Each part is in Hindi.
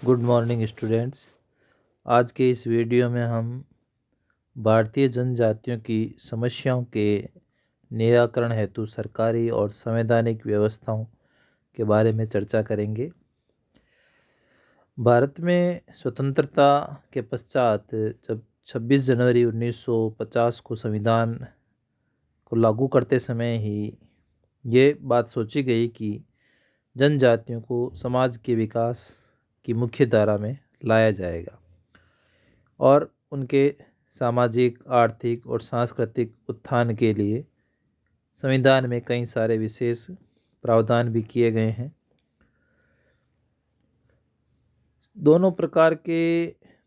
Good morning students. आज के इस वीडियो में हम भारतीय जनजातियों की समस्याओं के निराकरण हेतु सरकारी और संवैधानिक व्यवस्थाओं के बारे में चर्चा करेंगे। भारत में स्वतंत्रता के पश्चात जब 26 जनवरी 1950 को संविधान को लागू करते समय ही ये बात सोची गई कि जनजातियों को समाज के विकास की मुख्य धारा में लाया जाएगा और उनके सामाजिक, आर्थिक और सांस्कृतिक उत्थान के लिए संविधान में कई सारे विशेष प्रावधान भी किए गए हैं। दोनों प्रकार के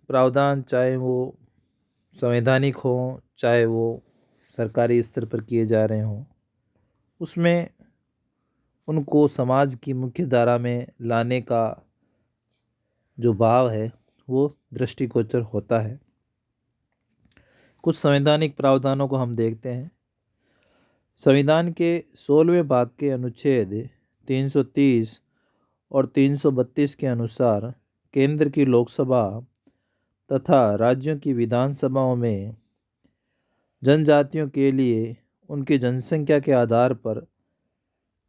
प्रावधान, चाहे वो संवैधानिक हों चाहे वो सरकारी स्तर पर किए जा रहे हों, उसमें उनको समाज की मुख्य धारा में लाने का जो भाव है वो दृष्टिगोचर होता है। कुछ संवैधानिक प्रावधानों को हम देखते हैं। संविधान के 16वें भाग के अनुच्छेद 330 और 332 के अनुसार केंद्र की लोकसभा तथा राज्यों की विधानसभाओं में जनजातियों के लिए उनकी जनसंख्या के आधार पर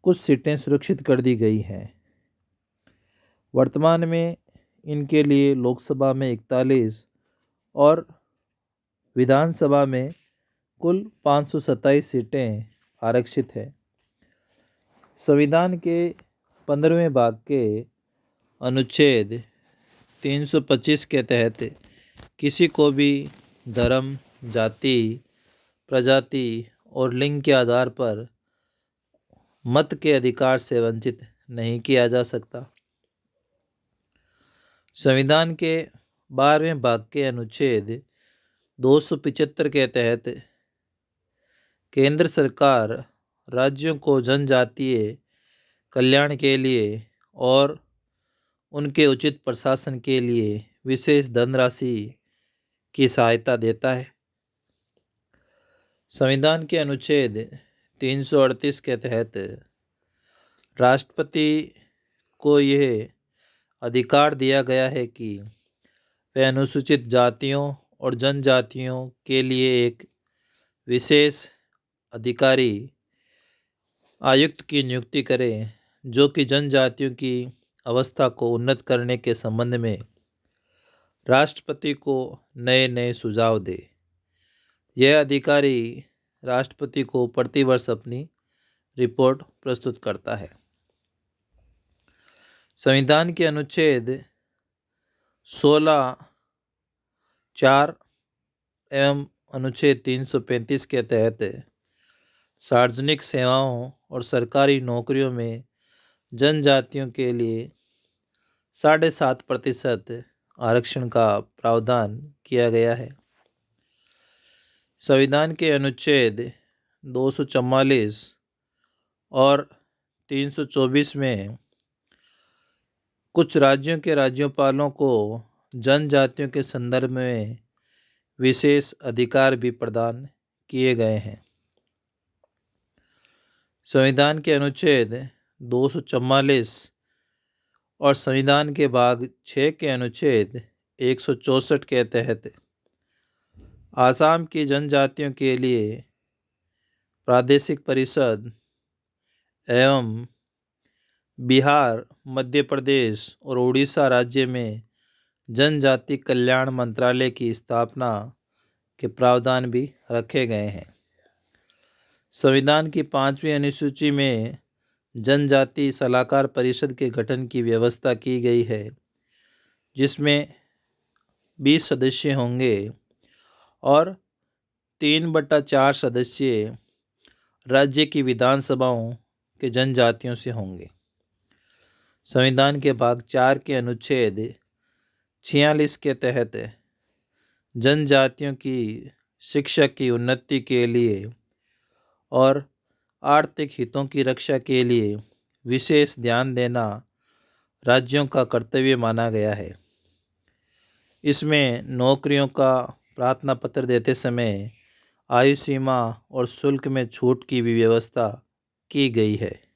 कुछ सीटें सुरक्षित कर दी गई हैं। वर्तमान में इनके लिए लोकसभा में 41 और विधानसभा में कुल 527 सीटें आरक्षित है। संविधान के 15वें भाग के अनुच्छेद 325 के तहत किसी को भी धर्म, जाति, प्रजाति और लिंग के आधार पर मत के अधिकार से वंचित नहीं किया जा सकता। संविधान के 12वें भाग के अनुच्छेद 275 के तहत केंद्र सरकार राज्यों को जनजातीय कल्याण के लिए और उनके उचित प्रशासन के लिए विशेष धनराशि की सहायता देता है। संविधान के अनुच्छेद 338 के तहत राष्ट्रपति को यह अधिकार दिया गया है कि वह अनुसूचित जातियों और जनजातियों के लिए एक विशेष अधिकारी आयुक्त की नियुक्ति करें, जो कि जनजातियों की अवस्था को उन्नत करने के संबंध में राष्ट्रपति को नए नए सुझाव दे। यह अधिकारी राष्ट्रपति को प्रतिवर्ष अपनी रिपोर्ट प्रस्तुत करता है। संविधान के अनुच्छेद 16 4 एवं अनुच्छेद 335 के तहत सार्वजनिक सेवाओं और सरकारी नौकरियों में जनजातियों के लिए 7.5% आरक्षण का प्रावधान किया गया है। संविधान के अनुच्छेद 244 और 324 में कुछ राज्यों के राज्यपालों को जनजातियों के संदर्भ में विशेष अधिकार भी प्रदान किए गए हैं। संविधान के अनुच्छेद 244 और संविधान के भाग 6 के अनुच्छेद 164 के तहत आसाम की जनजातियों के लिए प्रादेशिक परिषद एवं बिहार, मध्य प्रदेश और उड़ीसा राज्य में जनजाति कल्याण मंत्रालय की स्थापना के प्रावधान भी रखे गए हैं। संविधान की 5वीं अनुसूची में जनजाति सलाहकार परिषद के गठन की व्यवस्था की गई है, जिसमें 20 सदस्य होंगे और 3/4 सदस्य राज्य की विधानसभाओं के जनजातियों से होंगे। संविधान के भाग 4 के अनुच्छेद 46 के तहत जनजातियों की शिक्षा की उन्नति के लिए और आर्थिक हितों की रक्षा के लिए विशेष ध्यान देना राज्यों का कर्तव्य माना गया है। इसमें नौकरियों का प्रार्थना पत्र देते समय आयु सीमा और शुल्क में छूट की भी व्यवस्था की गई है।